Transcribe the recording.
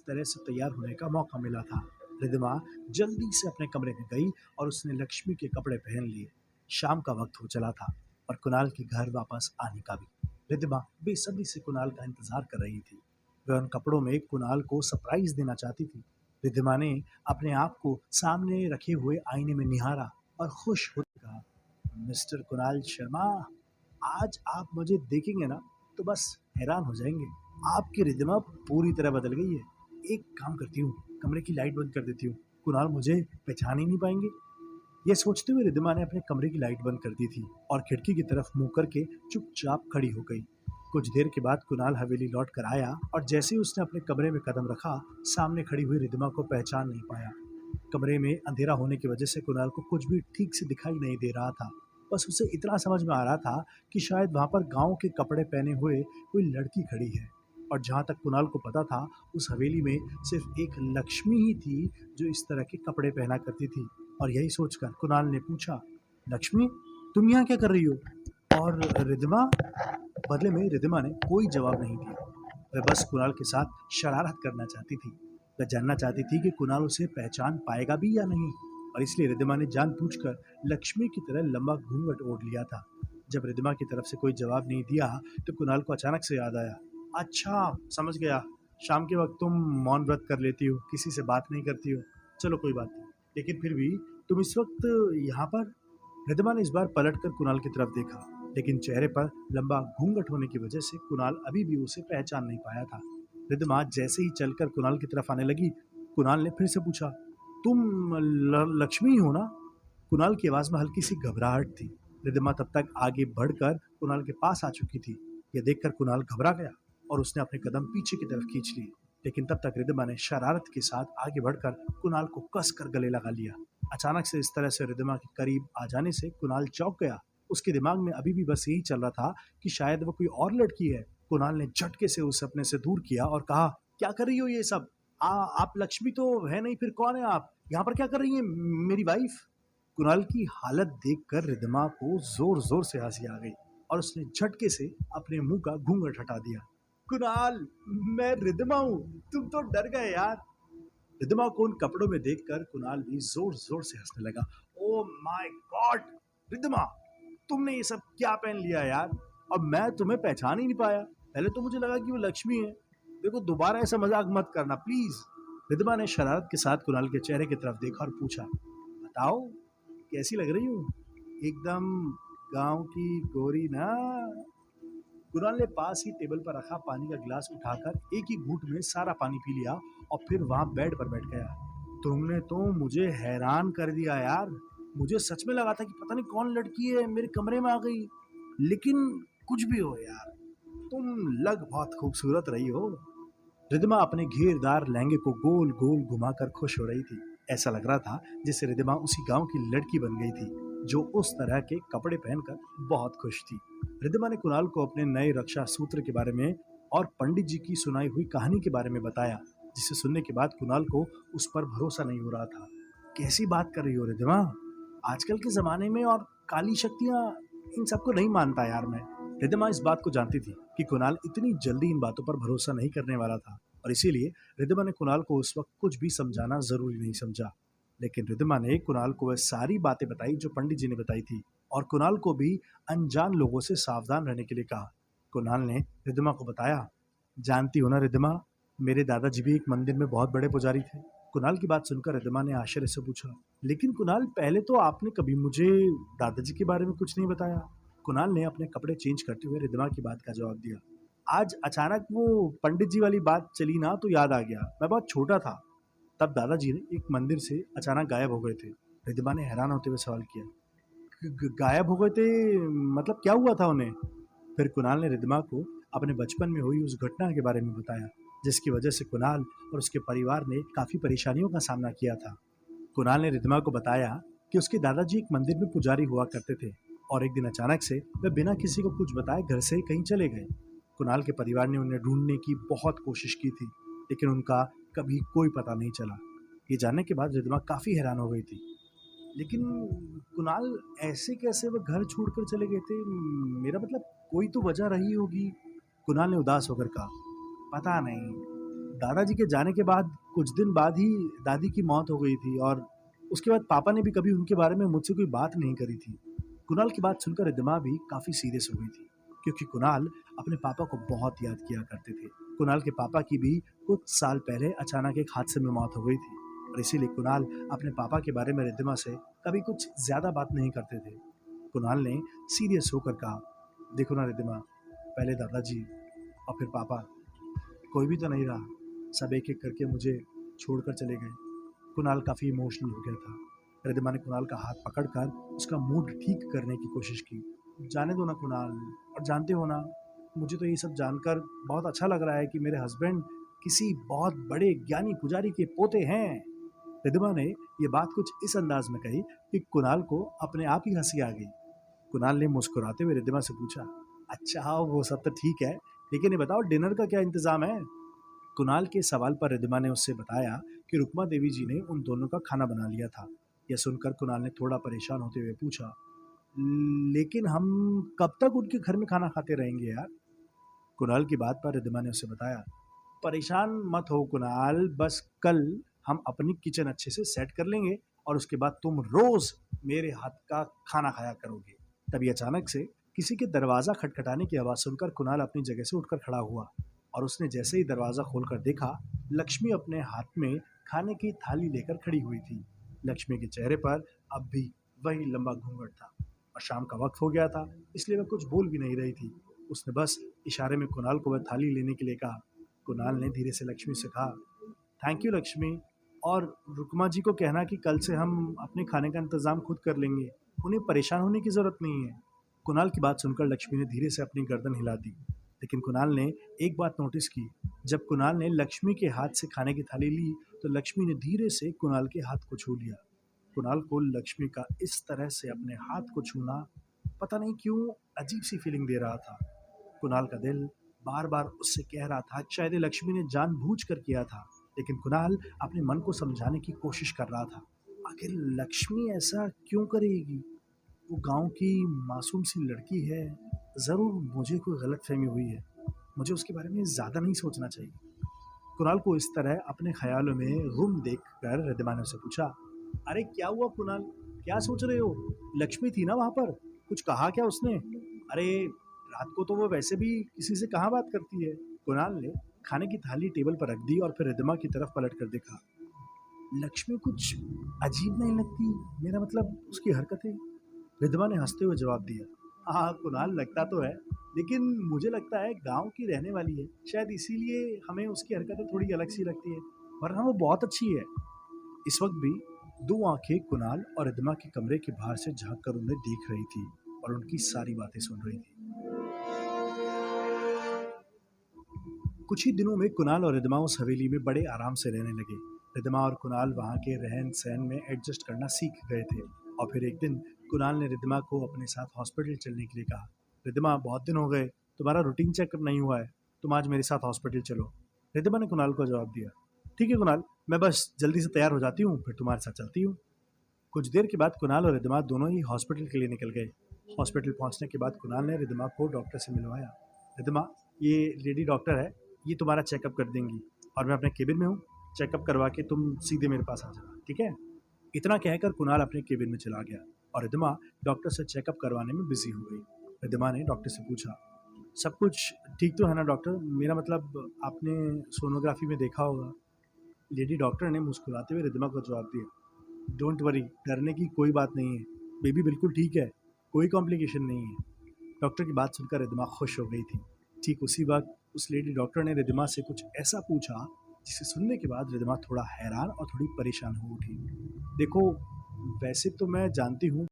तरह से तैयार होने का मौका मिला था। रिद्धिमा जल्दी से अपने कमरे में गई और उसने लक्ष्मी के कपड़े पहन लिए। शाम का वक्त हो चला था और कुणाल के घर वापस आने का भी। रिद्धिमा बेसब्री से कुणाल का इंतजार कर रही थी। वह उन कपड़ों में कुणाल को सरप्राइज देना चाहती थी। रिद्धिमा ने अपने आप को सामने रखे हुए आईने में निहारा और खुश होकर कहा, मिस्टर कुणाल शर्मा, आज आप मुझे देखेंगे ना तो बस हैरान हो जाएंगे। आपकी रिद्धिमा पूरी तरह बदल गई है। एक काम करती हूँ, कमरे की लाइट बंद कर देती हूँ, कुणाल मुझे पहचान ही नहीं पाएंगे। यह सोचते हुए रिद्धिमा ने अपने कमरे की लाइट बंद कर दी थी और खिड़की की तरफ मुंह करके चुपचाप खड़ी हो गई। कुछ देर के बाद कुणाल हवेली लौट कर आया और जैसे ही उसने अपने कमरे में कदम रखा, सामने खड़ी हुई रिद्धिमा को पहचान नहीं पाया। कमरे में अंधेरा होने की वजह से कुणाल को कुछ भी ठीक से दिखाई नहीं दे रहा था। बस उसे इतना समझ में आ रहा था कि शायद वहां पर गांव के कपड़े पहने हुए कोई लड़की खड़ी है। और जहां तक कुणाल को पता था, उस हवेली में सिर्फ एक लक्ष्मी ही थी जो इस तरह के कपड़े पहना करती थी। और यही सोचकर कुणाल ने पूछा, लक्ष्मी, तुम यहाँ क्या कर रही हो? और रिद्धिमा? बदले में रिद्धिमा ने कोई जवाब नहीं दिया। वह बस कुणाल के साथ शरारत करना चाहती थी। वह जानना चाहती थी कि कुणाल उसे पहचान पाएगा भी या नहीं, और इसलिए रिद्धिमा ने जानबूझकर लक्ष्मी की तरह लंबा घूंघट ओढ़ लिया था। जब रिद्धिमा की तरफ से कोई जवाब नहीं दिया तो कुणाल को अचानक से याद आया, अच्छा समझ गया, शाम के वक्त तुम मौन व्रत कर लेती हो, किसी से बात नहीं करती हो। चलो कोई बात नहीं, लेकिन फिर भी तुम इस वक्त यहाँ पर? रिद्धिमा ने इस बार पलटकर कुणाल की तरफ देखा, लेकिन चेहरे पर लंबा घूंघट होने की वजह से कुणाल अभी भी उसे पहचान नहीं पाया था। रिद्धिमा जैसे ही चलकर कुणाल की तरफ आने लगी, कुणाल ने फिर से पूछा, तुम लक्ष्मी हो ना? कुणाल की आवाज में हल्की सी घबराहट थी। रिद्धिमा तब तक आगे बढ़कर कुणाल के पास आ चुकी थी। यह देखकर कुणाल घबरा गया और उसने अपने कदम पीछे की तरफ खींच लिए। लेकिन तब तक रिद्धिमा ने शरारत के साथ आगे बढ़कर कुणाल को कसकर गले लगा लिया। अचानक से इस तरह से रिद्धिमा के करीब आ जाने से कुणाल चौंक गया। उसके दिमाग में अभी भी बस यही चल रहा था कि शायद वो कोई और लड़की है। कुणाल ने झटके से उसे अपने से दूर किया और कहा, क्या कर रही हो ये सब? आप लक्ष्मी तो है नहीं, फिर कौन है आप? यहाँ पर क्या कर रही है, मेरी वाइफ? कुणाल की हालत देखकर रिद्धिमा को जोर जोर से हंसी आ गई और उसने झटके से अपने मुंह का घूंघट हटा दिया। कुणाल, मैं रिद्धिमा हूँ, तुम तो डर गए यार। रिद्धिमा को उन कपड़ों में देखकर कुणाल भी जोर जोर से हंसने लगा। ओ माय गॉड, रिद्धिमा, तुमने ये सब क्या पहन लिया यार? अब मैं तुम्हें पहचान ही नहीं पाया। पहले तो मुझे लगा कि वो लक्ष्मी है। देखो, दोबारा ऐसा मजाक मत करना प्लीज। रिद्धिमा ने शरारत के साथ कुणाल के चेहरे की तरफ देखा और पूछा, बताओ कैसी लग रही हूँ? एकदम गांव की गोरी ना? कुणाल ने पास ही टेबल पर रखा पानी का गिलास उठाकर एक ही घूंट में सारा पानी पी लिया और फिर वहां बेड पर बैठ गया। तुमने तो मुझे हैरान कर दिया यार। मुझे सच में लगा था कि पता नहीं कौन लड़की है मेरे कमरे में आ गई। लेकिन कुछ भी हो यार, तुम लग बहुत खूबसूरत रही हो। रिद्धिमा अपने घेरदार लहंगे को गोल गोल घुमाकर खुश हो रही थी। ऐसा लग रहा था जैसे रिद्धिमा उसी गांव की लड़की बन गई थी जो उस तरह के कपड़े पहनकर बहुत खुश थी। रिद्धिमा ने कुणाल को अपने नए रक्षा सूत्र के बारे में और पंडित जी की सुनाई हुई कहानी के बारे में बताया, जिसे सुनने के बाद कुणाल को उस पर भरोसा नहीं हो रहा था। कैसी बात कर रही हो रिद्धिमा? आजकल के जमाने में और काली शक्तियां, इन सबको नहीं मानता यार मैं। रिद्धिमा इस बात को जानती थी कि कुणाल इतनी जल्दी इन बातों पर भरोसा नहीं करने वाला था और इसीलिए रिद्धिमा ने कुणाल को उस वक्त कुछ भी समझाना जरूरी नहीं समझा। लेकिन रिद्धिमा ने कुणाल को वह सारी बातें बताई जो पंडित जी ने बताई थी और कुणाल को भी अनजान लोगों से सावधान रहने के लिए कहा। कुणाल ने रिद्धिमा को बताया, जानती हो ना रिद्धिमा, मेरे दादाजी भी एक मंदिर में बहुत बड़े पुजारी थे। कुणाल की बात सुनकर रिद्धिमा ने आश्चर्य से पूछा, लेकिन कुणाल, पहले तो आपने कभी मुझे दादाजी के बारे में कुछ नहीं बताया। कुणाल ने अपने कपड़े चेंज करते हुए रिद्धिमा की बात का जवाब दिया, आज अचानक वो पंडित जी वाली बात चली ना तो याद आ गया। मैं बहुत छोटा था तब दादाजी ने एक मंदिर से अचानक गायब हो गए थे। रिद्धिमा ने हैरान होते हुए सवाल किया, गायब हो गए थे मतलब क्या हुआ था उन्हें? फिर कुणाल ने रिद्धिमा को अपने बचपन में हुई उस घटना के बारे में बताया, जिसकी वजह से कुणाल और उसके परिवार ने काफी परेशानियों का सामना किया था। कुणाल ने रिद्धिमा को बताया कि उसके दादाजी एक मंदिर में पुजारी हुआ करते थे और एक दिन अचानक से वे बिना किसी को कुछ बताए घर से कहीं चले गए। कुणाल के परिवार ने उन्हें ढूंढने की बहुत कोशिश की थी, लेकिन उनका कभी कोई पता नहीं चला। ये जानने के बाद रिद्धिमा काफी हैरान हो गई थी। लेकिन कुणाल, ऐसे कैसे वो घर छोड़कर चले गए थे? मेरा मतलब कोई तो वजह रही होगी। कुणाल ने उदास होकर कहा, पता नहीं, दादाजी के जाने के बाद कुछ दिन बाद ही दादी की मौत हो गई थी और उसके बाद पापा ने भी कभी उनके बारे में मुझसे कोई बात नहीं करी थी। कुणाल की बात सुनकर रिद्धिमा भी काफ़ी सीरियस हो गई थी, क्योंकि कुणाल अपने पापा को बहुत याद किया करते थे। कुणाल के पापा की भी कुछ साल पहले अचानक एक हादसे में मौत हो गई थी और इसीलिए कुणाल अपने पापा के बारे में रिद्धिमा से कभी कुछ ज़्यादा बात नहीं करते थे। कुणाल ने सीरियस होकर कहा, देखो ना रिद्धिमा, पहले दादाजी और फिर पापा, कोई भी तो नहीं रहा, सब एक एक करके मुझे छोड़कर चले गए। कुणाल काफ़ी इमोशनल हो गया था। रिद्धिमा ने कुणाल का हाथ पकड़कर उसका मूड ठीक करने की कोशिश की। जाने दो ना कुणाल, और जानते हो ना, मुझे तो ये सब जानकर बहुत अच्छा लग रहा है कि मेरे हस्बैंड किसी बहुत बड़े ज्ञानी पुजारी के पोते हैं। रिद्धिमा ने ये बात कुछ इस अंदाज में कही कि कुणाल को अपने आप ही हंसी आ गई। कुणाल ने मुस्कुराते हुए रिद्धिमा से पूछा, अच्छा वो सब तो ठीक है, लेकिन ये बताओ डिनर का क्या इंतजाम है? कुणाल के सवाल पर रिद्धिमा ने उससे बताया कि रुक्मा देवी जी ने उन दोनों का खाना बना लिया था। यह सुनकर कुणाल ने थोड़ा परेशान होते हुए पूछा, लेकिन हम कब तक उनके घर में खाना खाते रहेंगे यार? कुणाल की बात पर रिद्धिमा ने उसे बताया, परेशान मत हो कुणाल, बस कल हम अपनी किचन अच्छे से सेट कर लेंगे और उसके बाद तुम रोज मेरे हाथ का खाना खाया करोगे। तभी अचानक से किसी के दरवाजा खटखटाने की आवाज सुनकर कुणाल अपनी जगह से उठकर खड़ा हुआ और उसने जैसे ही दरवाजा खोलकर देखा, लक्ष्मी अपने हाथ में खाने की थाली लेकर खड़ी हुई थी। लक्ष्मी के चेहरे पर अब भी वही लंबा घूंघट था और शाम का वक्त हो गया था, इसलिए वह कुछ बोल भी नहीं रही थी। उसने बस इशारे में कुणाल को वह थाली लेने के लिए कहा। कुणाल ने धीरे से लक्ष्मी से कहा, थैंक यू लक्ष्मी, और रुकमा जी को कहना कि कल से हम अपने खाने का इंतज़ाम खुद कर लेंगे, उन्हें परेशान होने की ज़रूरत नहीं है। कुणाल की बात सुनकर लक्ष्मी ने धीरे से अपनी गर्दन हिला दी, लेकिन कुणाल ने एक बात नोटिस की। जब कुणाल ने लक्ष्मी के हाथ से खाने की थाली ली तो लक्ष्मी ने धीरे से कुणाल के हाथ को छू लिया। कुणाल को लक्ष्मी का इस तरह से अपने हाथ को छूना पता नहीं क्यों अजीब सी फीलिंग दे रहा था। कुणाल का दिल बार बार उससे कह रहा था शायद ये लक्ष्मी ने जानबूझकर किया था, लेकिन कुणाल अपने मन को समझाने की कोशिश कर रहा था। आखिर लक्ष्मी ऐसा क्यों करेगी? वो गांव की मासूम सी लड़की है, ज़रूर मुझे कोई गलतफहमी हुई है, मुझे उसके बारे में ज़्यादा नहीं सोचना चाहिए। कुणाल को इस तरह अपने ख्यालों में गुम देखकर रिद्धिमा ने उसे पूछा, अरे क्या हुआ कुणाल, क्या सोच रहे हो? लक्ष्मी थी ना वहाँ पर, कुछ कहा क्या उसने? अरे रात को तो वो वैसे भी किसी से कहाँ बात करती है। कुणाल ने खाने की थाली टेबल पर रख दी और फिर रिद्धिमा की तरफ पलट कर देखा। लक्ष्मी कुछ अजीब नहीं लगती, मेरा मतलब उसकी हरकतें? रिद्धिमा ने हंसते हुए जवाब दिया, हाँ कुणाल लगता तो है, लेकिन मुझे लगता है गांव की रहने वाली है, शायद इसीलिए हमें उसकी हरकतें थोड़ी अलग सी लगती है, वरना वो बहुत अच्छी है। इस वक्त भी दो आंखें कुणाल और रिद्धिमा के कमरे के बाहर से झांक कर उन्हें देख रही थी और उनकी सारी बातें सुन रही थी। कुछ ही दिनों में कुणाल और रिद्धिमा उस हवेली में बड़े आराम से रहने लगे। रिद्धिमा और कुणाल वहाँ के रहन सहन में एडजस्ट करना सीख गए थे और फिर एक दिन कुणाल ने रिद्धिमा को अपने साथ हॉस्पिटल चलने के लिए कहा। रिद्धिमा, बहुत दिन हो गए, तुम्हारा रूटीन चेकअप नहीं हुआ है, तुम आज मेरे साथ हॉस्पिटल चलो। रिद्धिमा ने कुणाल को जवाब दिया, ठीक है कुणाल, मैं बस जल्दी से तैयार हो जाती हूँ, फिर तुम्हारे साथ चलती हूँ। कुछ देर के बाद कुणाल और रिद्धिमा दोनों ही हॉस्पिटल के लिए निकल गए। हॉस्पिटल पहुँचने के बाद कुणाल ने रिद्धिमा को डॉक्टर से मिलवाया। रिद्धिमा, ये लेडी डॉक्टर है, ये तुम्हारा चेकअप कर देंगी और मैं अपने केबिन में हूँ, चेकअप करवा के तुम सीधे मेरे पास आ जाना, ठीक है? इतना कहकर कुणाल अपने केबिन में चला गया और रिद्धिमा डॉक्टर से चेकअप करवाने में बिजी हो गई। रिद्धिमा ने डॉक्टर से पूछा, सब कुछ ठीक तो है ना डॉक्टर? मेरा मतलब आपने सोनोग्राफी में देखा होगा। लेडी डॉक्टर ने मुस्कुराते हुए रिद्धिमा को जवाब दिया, डोंट वरी, डरने की कोई बात नहीं है, बेबी बिल्कुल ठीक है, कोई कॉम्प्लिकेशन नहीं है। डॉक्टर की बात सुनकर रिद्धिमा खुश हो गई थी। ठीक उसी वक्त उस लेडी डॉक्टर ने रिद्धिमा से कुछ ऐसा पूछा जिसे सुनने के बाद रिद्धिमा थोड़ा हैरान और थोड़ी परेशान हो उठी। देखो, वैसे तो मैं जानती हूँ